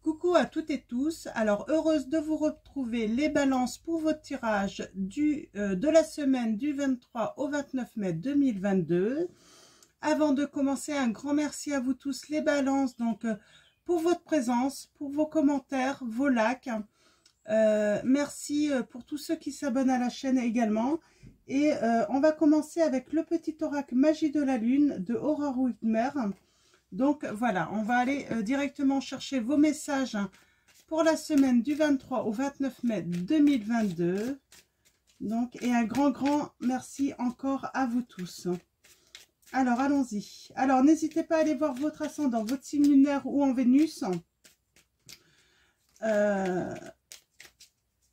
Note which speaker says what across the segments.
Speaker 1: Coucou à toutes et tous, alors heureuse de vous retrouver les balances pour votre tirage de la semaine du 23 au 29 mai 2022. Avant de commencer, un grand merci à vous tous les balances, donc pour votre présence, pour vos commentaires, vos likes. Merci pour tous ceux qui s'abonnent à la chaîne également. Et on va commencer avec le petit oracle Magie de la Lune de Aurore Whitmer. Donc voilà, on va aller directement chercher vos messages pour la semaine du 23 au 29 mai 2022. Donc, et un grand merci encore à vous tous. Alors, allons-y. Alors, n'hésitez pas à aller voir votre ascendant, votre signe lunaire ou en Vénus.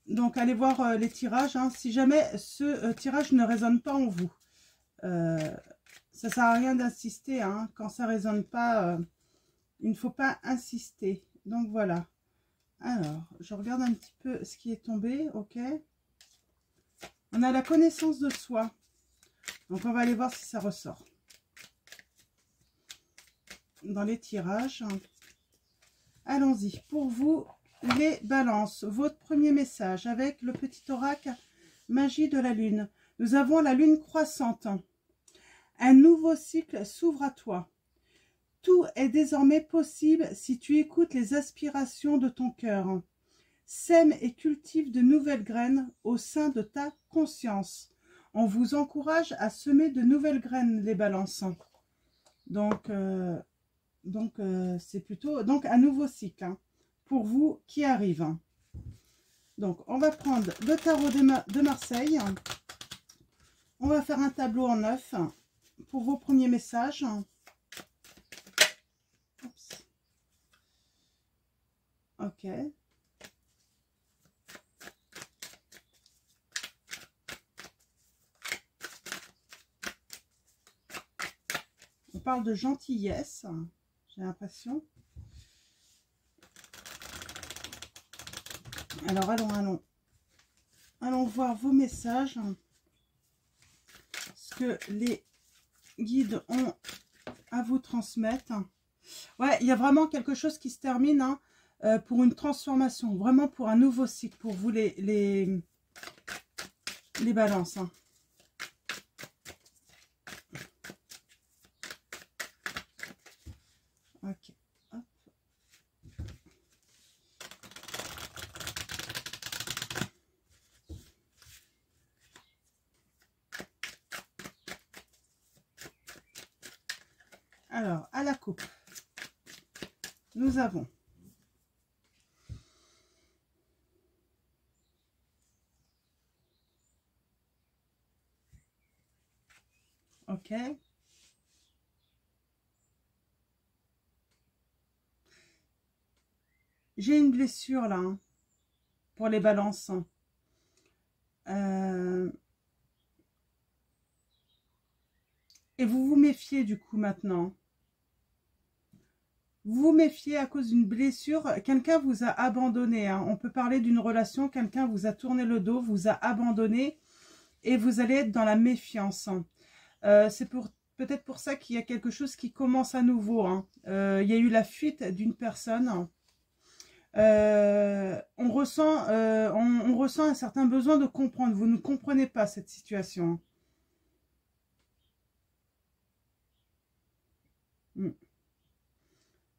Speaker 1: Donc, allez voir les tirages. Hein, si jamais ce tirage ne résonne pas en vous. Ça sert à rien d'insister, hein. Quand ça ne résonne pas, il ne faut pas insister. Donc voilà. Alors, je regarde un petit peu ce qui est tombé. Ok. On a la connaissance de soi. Donc on va aller voir si ça ressort. Dans les tirages. Allons-y. Pour vous, les balances. Votre premier message avec le petit oracle Magie de la Lune. Nous avons la Lune croissante. Un nouveau cycle s'ouvre à toi. Tout est désormais possible si tu écoutes les aspirations de ton cœur. Sème et cultive de nouvelles graines au sein de ta conscience. On vous encourage à semer de nouvelles graines, les balances. Donc c'est plutôt un nouveau cycle hein, pour vous qui arrive. Donc, on va prendre le tarot de Marseille. On va faire un tableau en 9 pour vos premiers messages. Oups. Ok. On parle de gentillesse, j'ai l'impression. Alors, allons voir vos messages. Ce que les guides ont à vous transmettre. Ouais, il y a vraiment quelque chose qui se termine hein, pour une transformation, vraiment pour un nouveau cycle, pour vous les balances. Hein. Ok. Hop. Alors, à la coupe, nous avons ok. J'ai une blessure là hein, pour les balances. Et vous vous méfiez du coup maintenant. Vous vous méfiez à cause d'une blessure. Quelqu'un vous a abandonné. Hein. On peut parler d'une relation. Quelqu'un vous a tourné le dos, vous a abandonné. Et vous allez être dans la méfiance. C'est peut-être pour ça qu'il y a quelque chose qui commence à nouveau. Hein. Il y a eu la fuite d'une personne. On ressent un certain besoin de comprendre. Vous ne comprenez pas cette situation.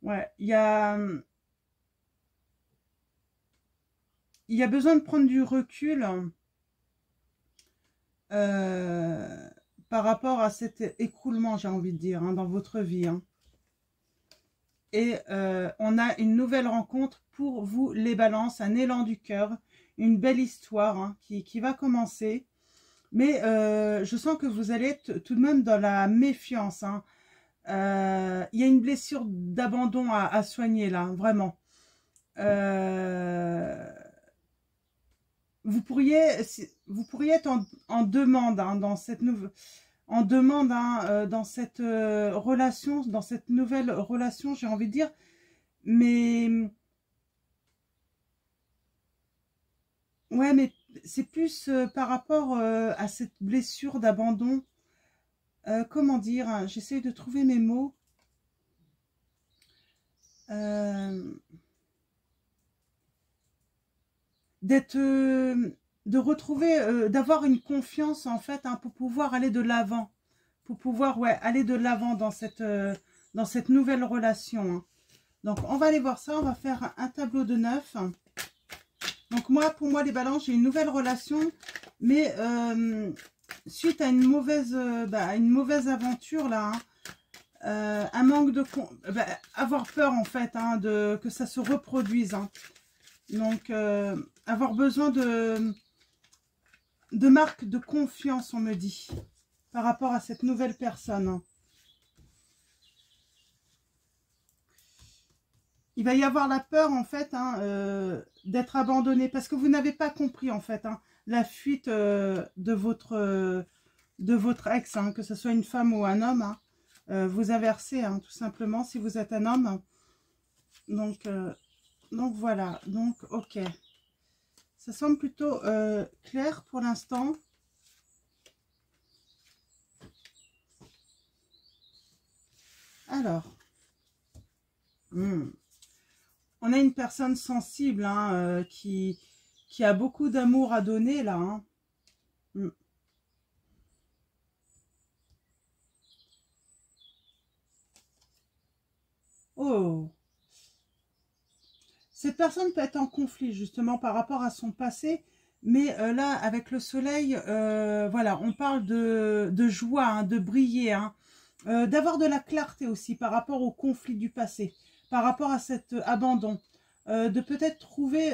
Speaker 1: Ouais, il y a besoin de prendre du recul par rapport à cet écroulement, j'ai envie de dire, hein, dans votre vie. Hein. Et on a une nouvelle rencontre pour vous, les balances, un élan du cœur, une belle histoire hein, qui va commencer. Mais je sens que vous allez être tout de même dans la méfiance. Hein. Il y a une blessure d'abandon à soigner là, vraiment. Vous pourriez être en demande hein, dans cette nouvelle... En demande hein, dans cette relation, dans cette nouvelle relation, j'ai envie de dire, mais ouais, mais c'est plus par rapport à cette blessure d'abandon. Comment dire, hein, j'essaie de trouver mes mots. d'être, de retrouver, d'avoir une confiance en fait, hein, pour pouvoir aller de l'avant, pour pouvoir aller de l'avant dans cette nouvelle relation. Hein. Donc on va aller voir ça, on va faire un tableau de 9. Donc moi, pour moi les balances, j'ai une nouvelle relation, mais suite à une mauvaise aventure là, hein, un manque de avoir peur en fait, hein, que ça se reproduise. Hein. Donc avoir besoin de marques de confiance, on me dit, par rapport à cette nouvelle personne. Hein. Il va y avoir la peur, en fait, hein, d'être abandonné, parce que vous n'avez pas compris, en fait, hein, la fuite de votre ex, hein, que ce soit une femme ou un homme, hein, vous inversez, hein, tout simplement, si vous êtes un homme. Donc voilà, donc ok. Ça semble plutôt clair pour l'instant. Alors, on a une personne sensible, hein, qui a beaucoup d'amour à donner là. Hein. Oh, cette personne peut être en conflit justement par rapport à son passé, mais là avec le soleil, voilà, on parle de joie, hein, de briller, hein, d'avoir de la clarté aussi par rapport au conflit du passé, par rapport à cet abandon, de peut-être trouver,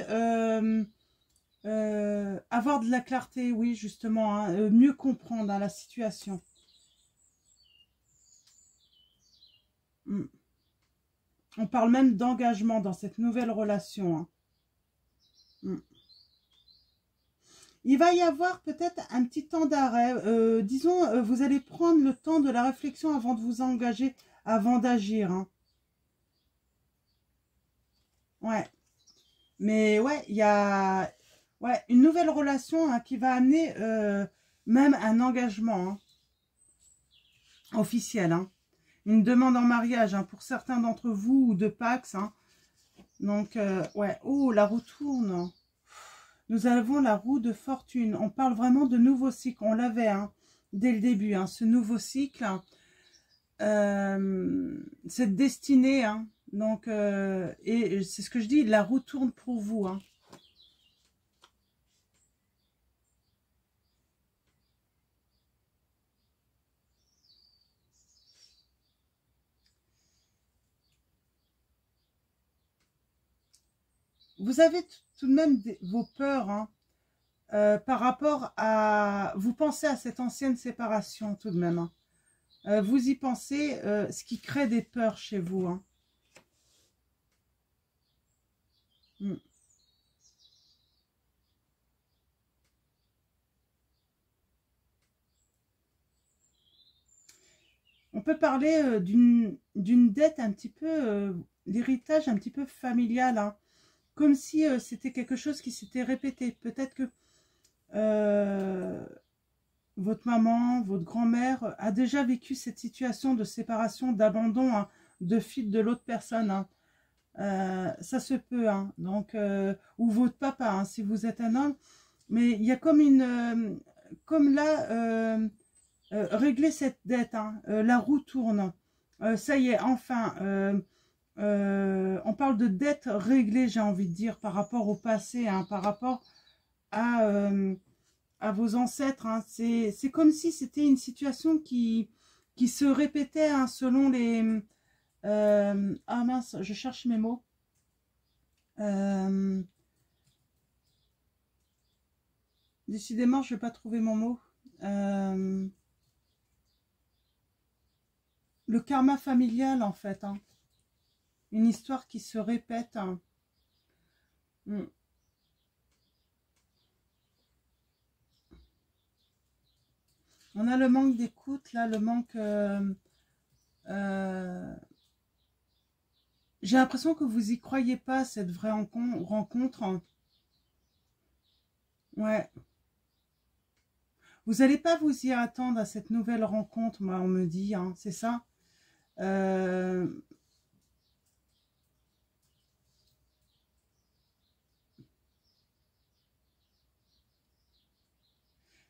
Speaker 1: avoir de la clarté, oui justement, hein, mieux comprendre, hein, la situation. On parle même d'engagement dans cette nouvelle relation. Hein. Il va y avoir peut-être un petit temps d'arrêt. Disons, vous allez prendre le temps de la réflexion avant de vous engager, avant d'agir. Hein. Ouais. Mais ouais, il y a une nouvelle relation, hein, qui va amener même un engagement, hein, officiel. Hein. Une demande en mariage, hein, pour certains d'entre vous, ou de Pax. Hein. Donc, ouais. Oh, la roue tourne. Nous avons la roue de fortune. On parle vraiment de nouveau cycle. On l'avait, hein, dès le début, hein, ce nouveau cycle. Cette destinée. Hein, donc, et c'est ce que je dis, la roue tourne pour vous. Hein. Vous avez tout de même vos peurs, hein, par rapport à... Vous pensez à cette ancienne séparation tout de même. Hein. Vous y pensez, ce qui crée des peurs chez vous. Hein. Mm. On peut parler d'une dette un petit peu, l'héritage un petit peu familial. Hein. Comme si c'était quelque chose qui s'était répété. Peut-être que votre maman, votre grand-mère a déjà vécu cette situation de séparation, d'abandon, hein, de fuite de l'autre personne. Hein. Ça se peut, hein. Donc, ou votre papa, hein, si vous êtes un homme. Mais il y a comme une... comme là, régler cette dette. Hein. La roue tourne. Ça y est, enfin... on parle de dette réglée, j'ai envie de dire, par rapport au passé, hein, par rapport à vos ancêtres. Hein. C'est comme si c'était une situation qui se répétait, hein, selon les... ah mince, je cherche mes mots. Décidément, je ne vais pas trouver mon mot. Le karma familial, en fait. Hein. Une histoire qui se répète. Hein. On a le manque d'écoute, là, le manque... j'ai l'impression que vous y croyez pas, cette vraie rencontre. Hein. Ouais. Vous n'allez pas vous y attendre à cette nouvelle rencontre, moi, on me dit, hein, c'est ça.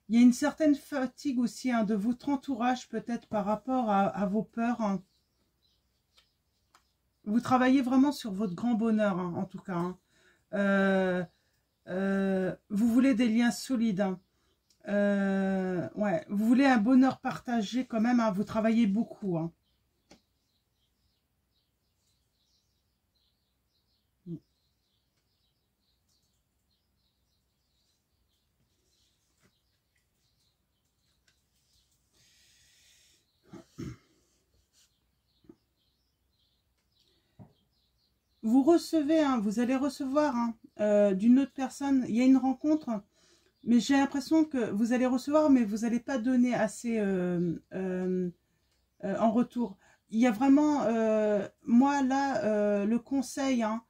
Speaker 1: Il y a une certaine fatigue aussi hein, de votre entourage, peut-être par rapport à vos peurs. Hein. Vous travaillez vraiment sur votre grand bonheur, hein, en tout cas. Hein. Vous voulez des liens solides. Hein. Ouais, vous voulez un bonheur partagé quand même. Hein, vous travaillez beaucoup. Hein. Vous recevez, hein, vous allez recevoir hein, d'une autre personne. Il y a une rencontre. Mais j'ai l'impression que vous allez recevoir, mais vous n'allez pas donner assez en retour. Il y a vraiment, moi là, le conseil, hein,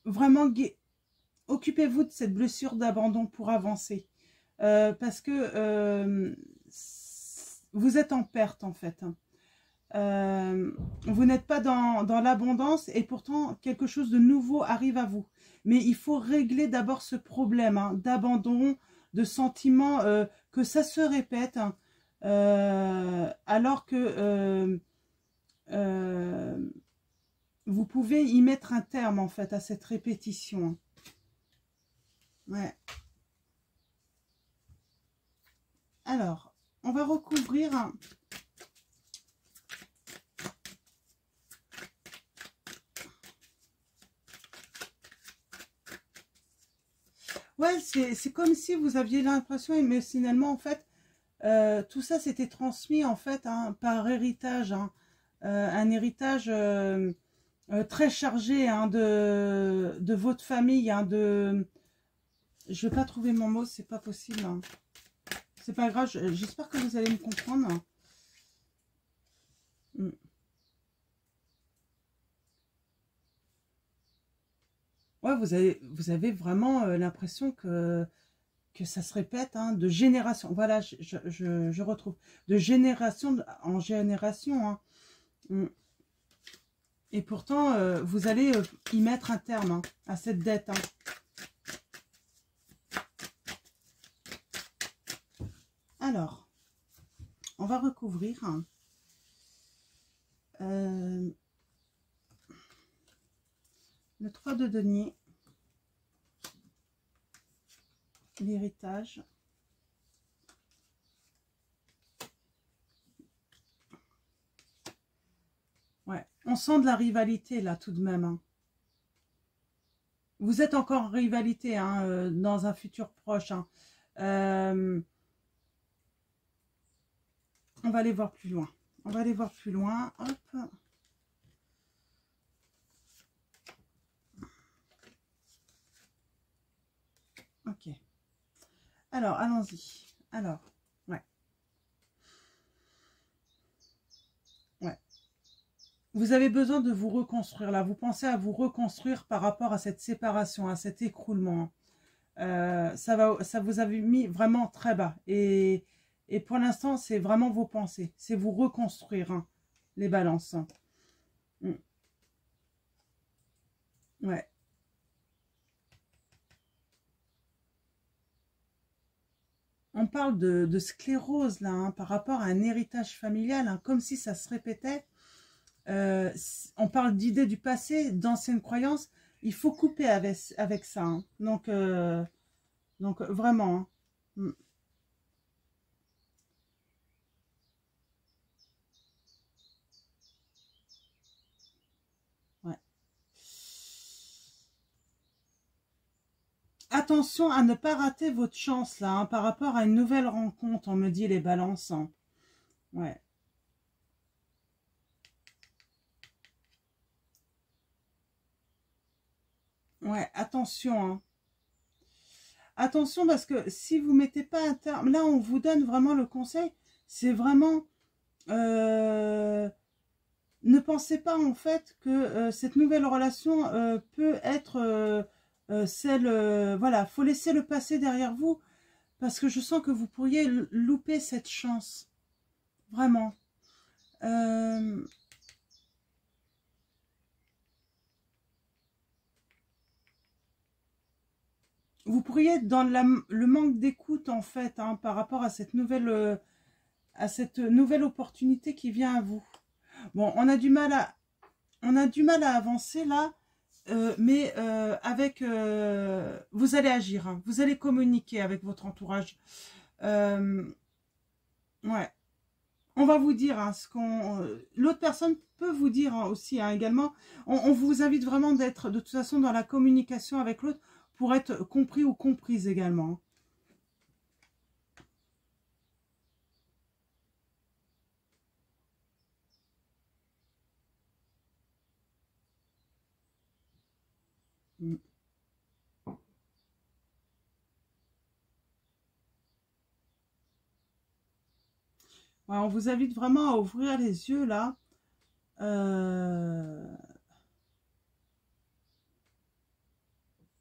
Speaker 1: vraiment, occupez-vous de cette blessure d'abandon pour avancer. Parce que vous êtes en perte en fait. Hein. Vous n'êtes pas dans l'abondance et pourtant quelque chose de nouveau arrive à vous. Mais il faut régler d'abord ce problème hein, d'abandon, de sentiment que ça se répète hein, alors que vous pouvez y mettre un terme en fait à cette répétition. Ouais. Alors, on va recouvrir... Ouais, c'est comme si vous aviez l'impression émotionnellement, en fait, tout ça s'était transmis, en fait, hein, par héritage. Hein, un héritage très chargé hein, de votre famille. Hein, je ne vais pas trouver mon mot, c'est pas possible. Hein. C'est pas grave, j'espère que vous allez me comprendre. Mm. Ouais, vous avez vraiment l'impression que ça se répète hein, de génération. Voilà, je retrouve. De génération en génération. Hein. Mm. Et pourtant, vous allez y mettre un terme hein, à cette dette. Hein. Alors, on va recouvrir hein, le 3 de denier, l'héritage, ouais, on sent de la rivalité là tout de même. Hein. Vous êtes encore en rivalité hein, dans un futur proche. Hein. On va aller voir plus loin. On va aller voir plus loin. Hop. Ok. Alors, allons-y. Alors, ouais. Ouais. Vous avez besoin de vous reconstruire là. Vous pensez à vous reconstruire par rapport à cette séparation, à cet écroulement. Ça vous a mis vraiment très bas. Et pour l'instant, c'est vraiment vos pensées. C'est vous reconstruire, hein, les balances. Mm. Ouais. On parle de sclérose, là, hein, par rapport à un héritage familial, hein, comme si ça se répétait. On parle d'idées du passé, d'anciennes croyances. Il faut couper avec ça. Hein. Donc vraiment. Hein. Mm. Ouais. Attention à ne pas rater votre chance là, hein, par rapport à une nouvelle rencontre, on me dit les balances. Hein. Ouais. Ouais, attention. Hein. Attention parce que si vous ne mettez pas un terme, là on vous donne vraiment le conseil, c'est vraiment... ne pensez pas en fait que cette nouvelle relation peut être celle... voilà, faut laisser le passé derrière vous parce que je sens que vous pourriez louper cette chance. Vraiment. Euh, vous pourriez être dans le manque d'écoute, en fait, hein, par rapport à cette nouvelle opportunité qui vient à vous. Bon, on a du mal à avancer là, mais vous allez agir, hein, vous allez communiquer avec votre entourage. Ouais. On va vous dire hein, l'autre personne peut vous dire hein, aussi hein, également. On vous invite vraiment d'être de toute façon dans la communication avec l'autre pour être compris ou comprise également. Mm. Ouais, on vous invite vraiment à ouvrir les yeux là.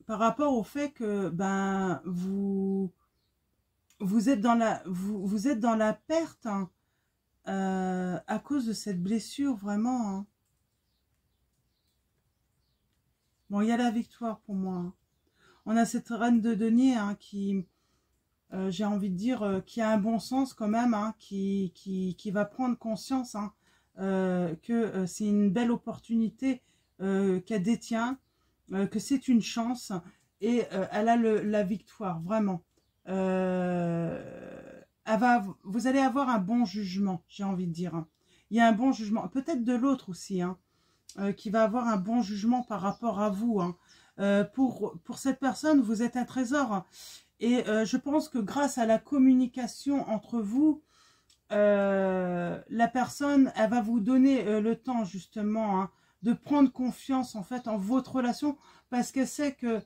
Speaker 1: Par rapport au fait que ben vous êtes dans vous êtes dans la perte hein, à cause de cette blessure vraiment. Hein. Bon, il y a la victoire pour moi. Hein. On a cette reine de denier hein, qui, j'ai envie de dire, qui a un bon sens quand même, hein, qui va prendre conscience hein, que c'est une belle opportunité qu'elle détient, que c'est une chance et elle a la victoire, vraiment. Vous allez avoir un bon jugement, j'ai envie de dire. Hein. Il y a un bon jugement, peut-être de l'autre aussi, hein, qui va avoir un bon jugement par rapport à vous. Hein. Pour cette personne, vous êtes un trésor. Et je pense que grâce à la communication entre vous, la personne, elle va vous donner le temps justement hein, de prendre confiance en fait en votre relation parce qu'elle sait que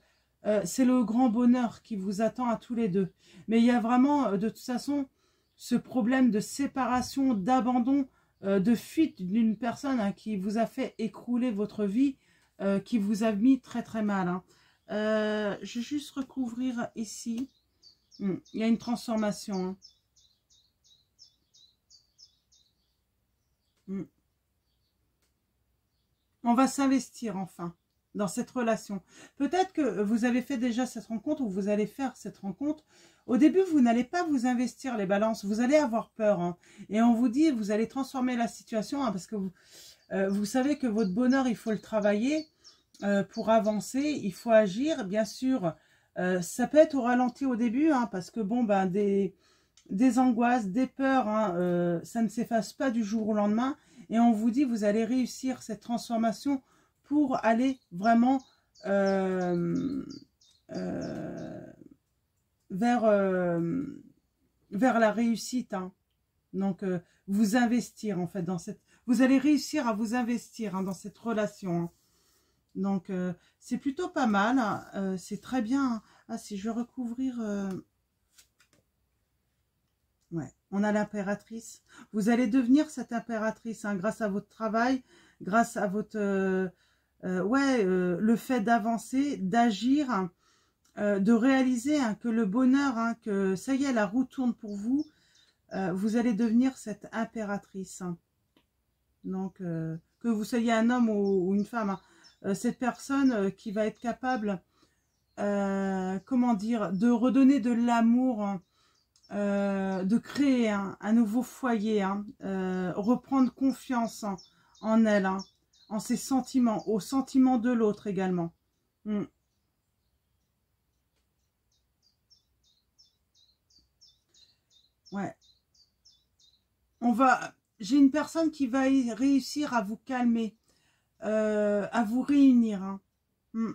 Speaker 1: c'est le grand bonheur qui vous attend à tous les deux. Mais il y a vraiment de toute façon ce problème de séparation, d'abandon, de fuite d'une personne hein, qui vous a fait écrouler votre vie, qui vous a mis très très mal. Hein. Je vais juste recouvrir ici. Il y a une transformation. Hein. On va s'investir enfin dans cette relation. Peut-être que vous avez fait déjà cette rencontre ou vous allez faire cette rencontre. Au début, vous n'allez pas vous investir les balances. Vous allez avoir peur. Hein. Et on vous dit, vous allez transformer la situation hein, parce que vous savez que votre bonheur, il faut le travailler pour avancer. Il faut agir. Bien sûr, ça peut être au ralenti au début hein, parce que bon, ben des angoisses, des peurs, hein, ça ne s'efface pas du jour au lendemain. Et on vous dit, vous allez réussir cette transformation pour aller vraiment euh, vers, vers la réussite. Hein. Donc, vous investir en fait dans cette... Vous allez réussir à vous investir hein, dans cette relation. Hein. Donc, c'est plutôt pas mal. Hein. C'est très bien. Hein. Ah, si je vais recouvrir... Ouais, on a l'impératrice. Vous allez devenir cette impératrice hein, grâce à votre travail, grâce à votre... le fait d'avancer, d'agir, hein, de réaliser hein, que le bonheur, hein, que ça y est, la roue tourne pour vous. Vous allez devenir cette impératrice. Hein. Donc, que vous soyez un homme ou une femme, hein, cette personne qui va être capable, comment dire, de redonner de l'amour, hein, de créer un nouveau foyer, hein, reprendre confiance hein, en elle, hein, en ses sentiments, aux sentiments de l'autre également. Mm. Ouais. J'ai une personne qui va réussir à vous calmer, à vous réunir, hein. Mm.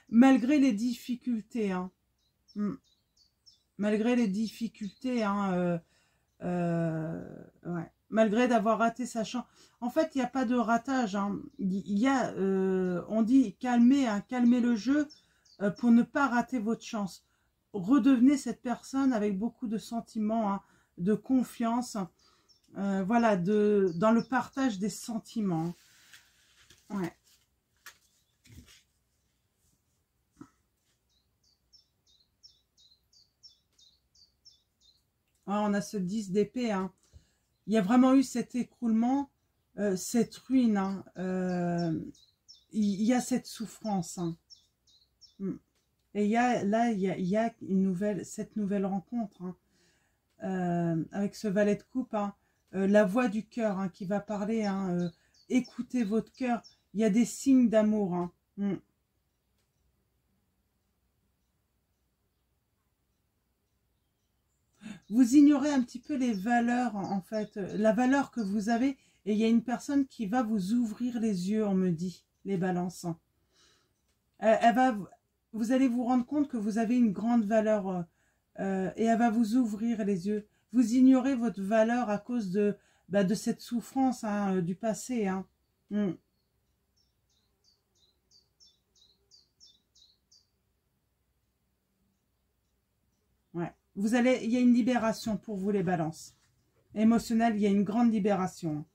Speaker 1: Malgré les difficultés. Hein. Mm. Malgré les difficultés, hein, ouais. Malgré d'avoir raté sa chance. En fait, il n'y a pas de ratage. Hein. Il y a, on dit calmer, hein, calmer le jeu pour ne pas rater votre chance. Redevenez cette personne avec beaucoup de sentiments, hein, de confiance, voilà, dans le partage des sentiments. Ouais. Ah, on a ce 10 d'épée. Hein. Il y a vraiment eu cet écroulement, cette ruine. Hein. Il y a cette souffrance. Hein. Et là, il y a cette nouvelle rencontre, hein, avec ce valet de coupe, hein, la voix du cœur, hein, qui va parler, hein, écoutez votre cœur. Il y a des signes d'amour. Hein. Vous ignorez un petit peu les valeurs, en fait, la valeur que vous avez. Et il y a une personne qui va vous ouvrir les yeux, on me dit, les balances. Vous allez vous rendre compte que vous avez une grande valeur, et elle va vous ouvrir les yeux. Vous ignorez votre valeur à cause de cette souffrance, hein, du passé. Hein. Ouais. Il y a une libération pour vous, les balances. Émotionnelle, il y a une grande libération.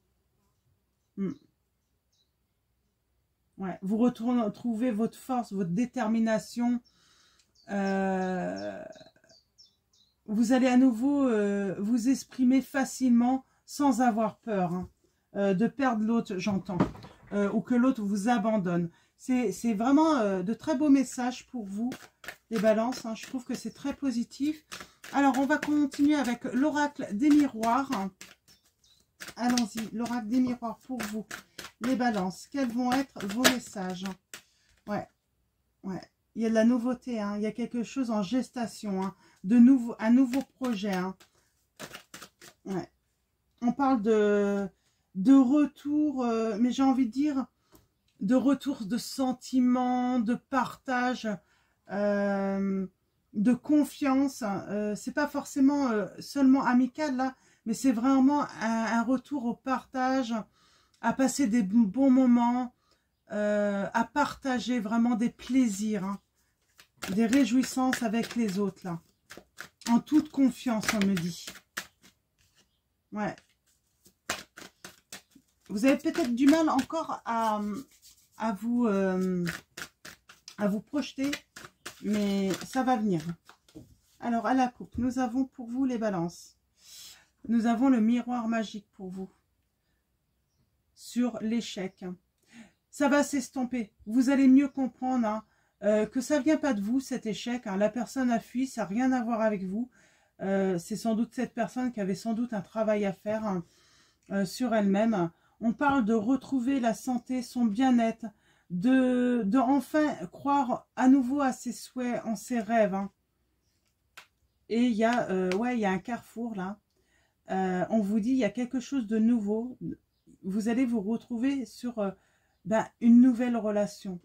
Speaker 1: Ouais. Vous retrouvez votre force, votre détermination. Vous allez à nouveau vous exprimer facilement sans avoir peur, hein, de perdre l'autre, j'entends, ou que l'autre vous abandonne. C'est vraiment de très beaux messages pour vous, les balances. Hein. Je trouve que c'est très positif. Alors, on va continuer avec l'oracle des miroirs. Allons-y, l'oracle des miroirs pour vous, les balances. Quels vont être vos messages? Ouais, ouais. Il y a de la nouveauté, hein. Il y a quelque chose en gestation, hein. Un nouveau projet. Hein. Ouais. On parle de retour, mais j'ai envie de dire de retour de sentiments, de partage, de confiance. C'est pas forcément seulement amical là, mais c'est vraiment un retour au partage, à passer des bons moments, à partager vraiment des plaisirs, hein, des réjouissances avec les autres là, en toute confiance, on me dit. Ouais. Vous avez peut-être du mal encore à vous projeter, mais ça va venir. Alors, à la coupe, nous avons pour vous les balances. Nous avons le miroir magique pour vous. Sur l'échec. Ça va s'estomper. Vous allez mieux comprendre, hein, que ça ne vient pas de vous, cet échec. Hein. La personne a fui, ça n'a rien à voir avec vous. C'est sans doute cette personne qui avait sans doute un travail à faire, hein, sur elle-même. On parle de retrouver la santé, son bien-être, de enfin croire à nouveau à ses souhaits, en ses rêves. Hein. Et il y a un carrefour là. On vous dit, il y a quelque chose de nouveau. Vous allez vous retrouver sur une nouvelle relation.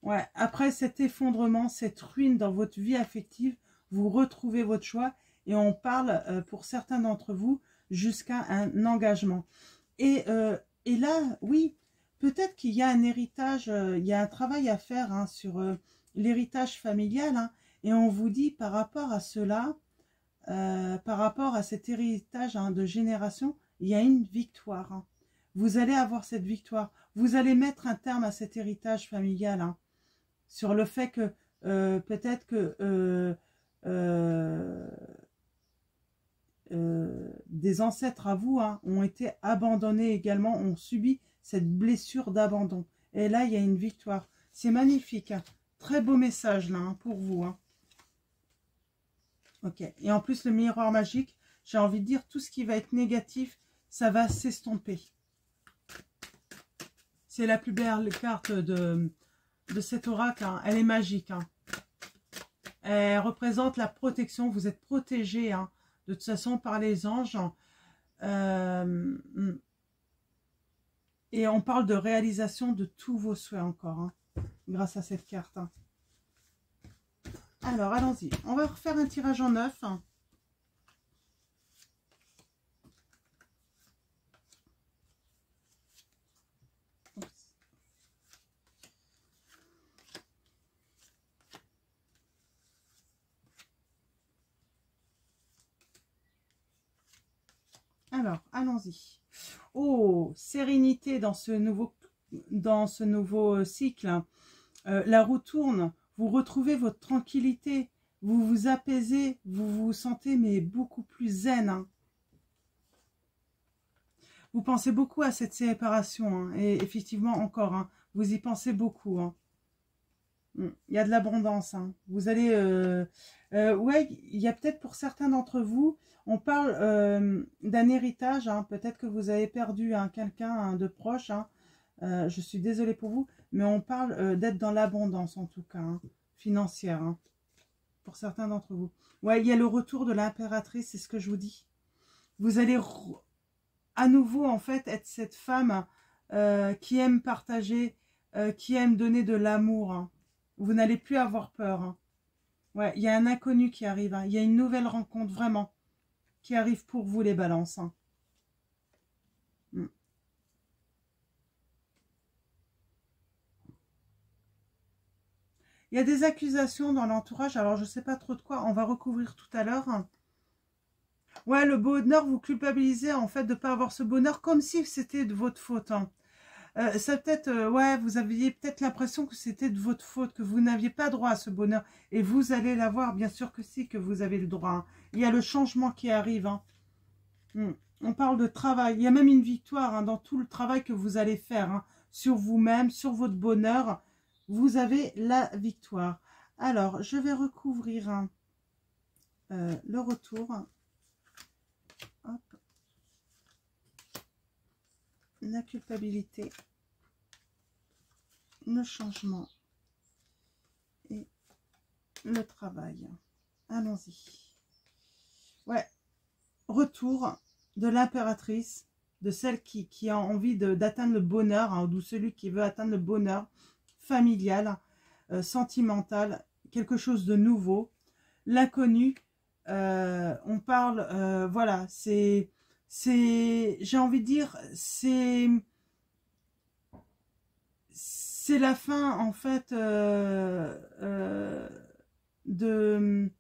Speaker 1: Ouais, après cet effondrement, cette ruine dans votre vie affective, vous retrouvez votre choix et on parle, pour certains d'entre vous, jusqu'à un engagement. Et là, oui, peut-être qu'il y a un héritage, il y a un travail à faire, hein, sur l'héritage familial, hein, et on vous dit par rapport à cela, par rapport à cet héritage, hein, de génération, il y a une victoire. Hein. Vous allez avoir cette victoire. Vous allez mettre un terme à cet héritage familial, hein, sur le fait que peut-être que des ancêtres à vous, hein, ont été abandonnés également, ont subi cette blessure d'abandon. Et là, il y a une victoire. C'est magnifique. Hein. Très beau message là, hein, pour vous. Hein. Ok. Et en plus, le miroir magique, j'ai envie de dire, tout ce qui va être négatif, ça va s'estomper. C'est la plus belle carte de cet oracle. Hein. Elle est magique. Hein. Elle représente la protection. Vous êtes protégé, hein, de toute façon par les anges. Et on parle de réalisation de tous vos souhaits encore, hein, grâce à cette carte. Hein. Alors, allons-y. On va refaire un tirage en 9. Hein. Alors, allons-y. Oh, sérénité dans ce nouveau cycle. La roue tourne. Vous retrouvez votre tranquillité. Vous vous apaisez. Vous vous sentez mais beaucoup plus zen. Hein. Vous pensez beaucoup à cette séparation, hein, et effectivement, encore, hein, vous y pensez beaucoup. Hein. Il y a de l'abondance. Hein. Vous allez... ouais, il y a peut-être pour certains d'entre vous, on parle d'un héritage. Hein, peut-être que vous avez perdu hein, quelqu'un hein, de proche. Hein. Je suis désolée pour vous, mais on parle d'être dans l'abondance en tout cas, hein, financière, hein, pour certains d'entre vous. Ouais, il y a le retour de l'impératrice, c'est ce que je vous dis. Vous allez à nouveau en fait être cette femme qui aime partager, qui aime donner de l'amour. Hein. Vous n'allez plus avoir peur. Hein. Ouais, il y a un inconnu qui arrive. Hein. Il y a une nouvelle rencontre vraiment qui arrive pour vous les balances. Hein. Il y a des accusations dans l'entourage. Alors, je ne sais pas trop de quoi. On va recouvrir tout à l'heure. Ouais, le bonheur, vous culpabilisez en fait de ne pas avoir ce bonheur comme si c'était de votre faute. Hein. Ça peut-être, ouais, vous aviez peut-être l'impression que c'était de votre faute, que vous n'aviez pas droit à ce bonheur. Et vous allez l'avoir, bien sûr que si, que vous avez le droit. Hein. Il y a le changement qui arrive. Hein. On parle de travail. Il y a même une victoire hein, dans tout le travail que vous allez faire. Hein, sur vous-même, sur votre bonheur. Vous avez la victoire. Alors, je vais recouvrir hein, le retour. Hop. La culpabilité. Le changement et le travail. Allons-y. Ouais. Retour de l'impératrice, de celle qui a envie d'atteindre le bonheur, hein, ou celui qui veut atteindre le bonheur familial, sentimental, quelque chose de nouveau. L'inconnu, on parle, voilà, c'est, j'ai envie de dire, c'est la fin, en fait, de...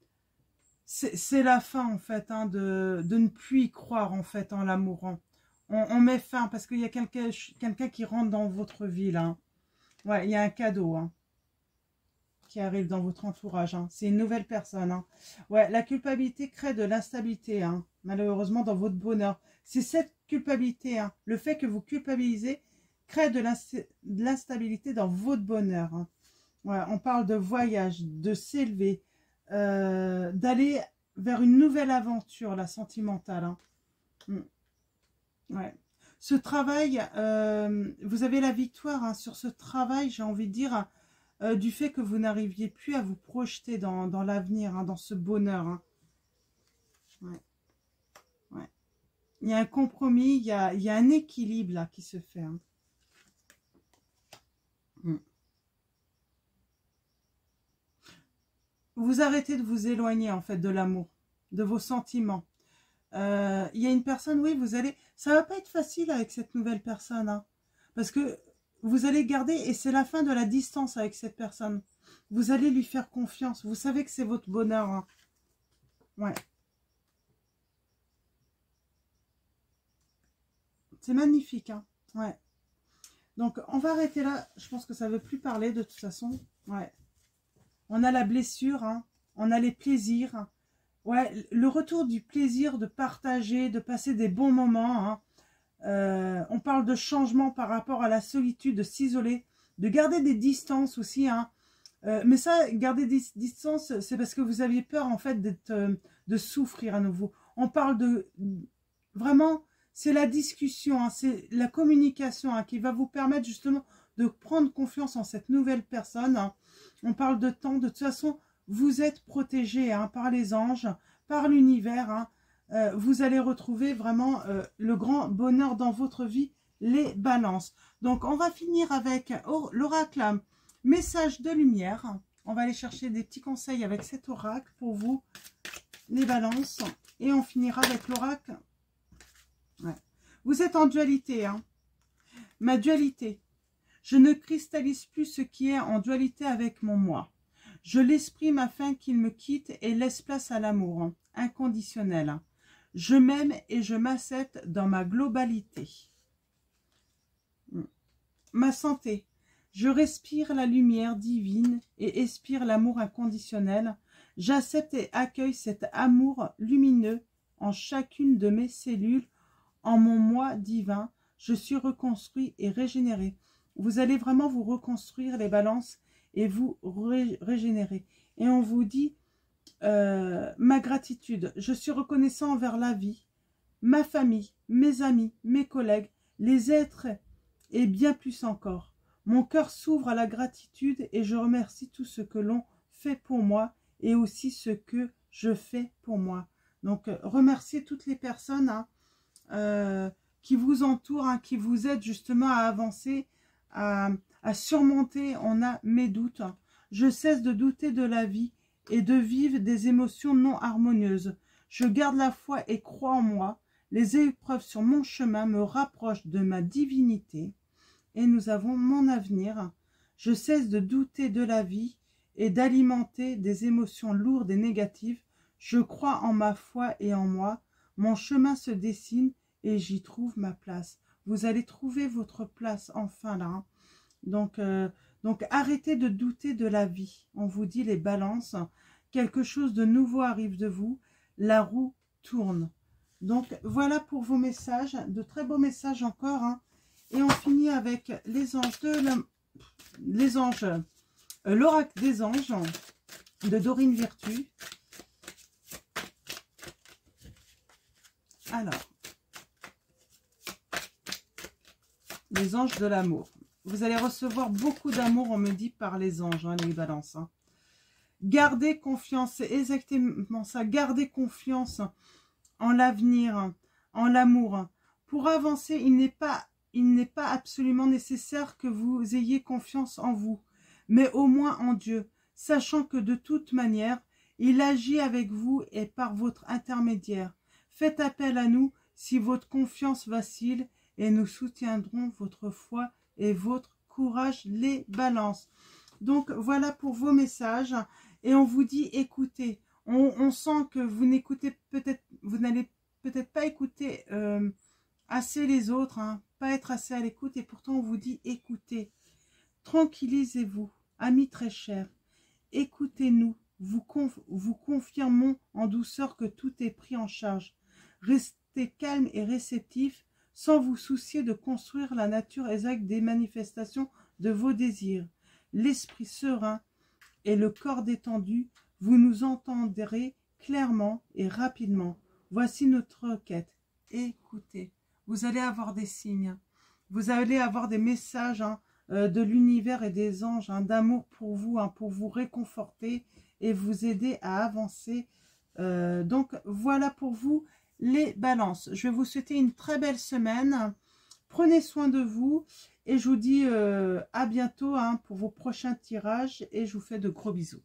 Speaker 1: C'est la fin, en fait, hein, de ne plus y croire, en fait, en l'amour. Hein. On met fin, parce qu'il y a quelqu'un qui rentre dans votre vie, là. Hein. Ouais, il y a un cadeau, hein, qui arrive dans votre entourage. Hein. C'est une nouvelle personne. Hein. Ouais, la culpabilité crée de l'instabilité, hein, malheureusement, dans votre bonheur. C'est cette culpabilité, hein, le fait que vous culpabilisez, crée de l'instabilité dans votre bonheur. Hein. Ouais, on parle de voyage, de s'élever, d'aller vers une nouvelle aventure, la sentimentale. Hein. Ouais. Ce travail, vous avez la victoire hein, sur ce travail, j'ai envie de dire, du fait que vous n'arriviez plus à vous projeter dans l'avenir, hein, dans ce bonheur. Hein. Ouais. Ouais. Il y a un compromis, il y a un équilibre là qui se fait. Hein. Vous arrêtez de vous éloigner en fait de l'amour, de vos sentiments. Il y a une personne, oui, vous allez... Ça va pas être facile avec cette nouvelle personne, hein, parce que vous allez garder, et c'est la fin de la distance avec cette personne. Vous allez lui faire confiance. Vous savez que c'est votre bonheur. Hein. Ouais. C'est magnifique. Hein. Ouais. Donc, on va arrêter là. Je pense que ça ne veut plus parler de toute façon. Ouais. On a la blessure. Hein. On a les plaisirs. Ouais, le retour du plaisir de partager, de passer des bons moments. Hein. On parle de changement par rapport à la solitude, de s'isoler, de garder des distances aussi. Hein. Mais ça, garder des distances, c'est parce que vous aviez peur en fait de souffrir à nouveau. On parle de... Vraiment, c'est la discussion, hein, c'est la communication hein, qui va vous permettre justement de prendre confiance en cette nouvelle personne. Hein. On parle de temps, de toute façon, vous êtes protégé hein, par les anges, par l'univers. Hein. Vous allez retrouver vraiment le grand bonheur dans votre vie, les balances. Donc, on va finir avec l'oracle message de lumière. On va aller chercher des petits conseils avec cet oracle pour vous, les balances. Et on finira avec l'oracle. Ouais. Vous êtes en dualité. Hein. Ma dualité. Je ne cristallise plus ce qui est en dualité avec mon moi. Je l'exprime afin qu'il me quitte et laisse place à l'amour hein, inconditionnel. Hein. Je m'aime et je m'accepte dans ma globalité. Ma santé. Je respire la lumière divine et expire l'amour inconditionnel. J'accepte et accueille cet amour lumineux en chacune de mes cellules En mon moi divin, je suis reconstruit et régénéré. Vous allez vraiment vous reconstruire les balances et vous régénérer. Et on vous dit, ma gratitude, je suis reconnaissant envers la vie, ma famille, mes amis, mes collègues, les êtres et bien plus encore. Mon cœur s'ouvre à la gratitude et je remercie tout ce que l'on fait pour moi et aussi ce que je fais pour moi. Donc, remerciez toutes les personnes qui vous entourent, qui vous aident justement à avancer, à surmonter. On a mes doutes. Je cesse de douter de la vie et de vivre des émotions non harmonieuses. Je garde la foi et crois en moi. Les épreuves sur mon chemin me rapprochent de ma divinité et nous avons mon avenir. Je cesse de douter de la vie et d'alimenter des émotions lourdes et négatives. Je crois en ma foi et en moi. Mon chemin se dessine et j'y trouve ma place. Vous allez trouver votre place enfin là. Donc arrêtez de douter de la vie. On vous dit les balances. Quelque chose de nouveau arrive de vous. La roue tourne. Donc voilà pour vos messages. De très beaux messages encore. Et on finit avec les anges l'oracle des anges de Dorine Virtue. Alors, les anges de l'amour. Vous allez recevoir beaucoup d'amour, on me dit, par les anges, les balances. Gardez confiance, c'est exactement ça. Gardez confiance en l'avenir, en l'amour. Pour avancer, il n'est pas absolument nécessaire que vous ayez confiance en vous, mais au moins en Dieu, sachant que de toute manière, il agit avec vous et par votre intermédiaire. Faites appel à nous si votre confiance vacille et nous soutiendrons votre foi et votre courage, les balances. Donc voilà pour vos messages et on vous dit écoutez. On sent que vous n'écoutez peut-être, vous n'allez peut-être pas écouter assez les autres, pas être assez à l'écoute et pourtant on vous dit écoutez. Tranquillisez-vous, amis très chers, écoutez-nous, vous confirmons en douceur que tout est pris en charge. Restez calme et réceptif sans vous soucier de construire la nature exacte des manifestations de vos désirs. L'esprit serein et le corps détendu, vous nous entendrez clairement et rapidement. Voici notre requête. Écoutez, vous allez avoir des signes, vous allez avoir des messages de l'univers et des anges, d'amour pour vous réconforter et vous aider à avancer. Donc voilà pour vous les balances. Je vais vous souhaiter une très belle semaine. Prenez soin de vous et je vous dis à bientôt pour vos prochains tirages et je vous fais de gros bisous.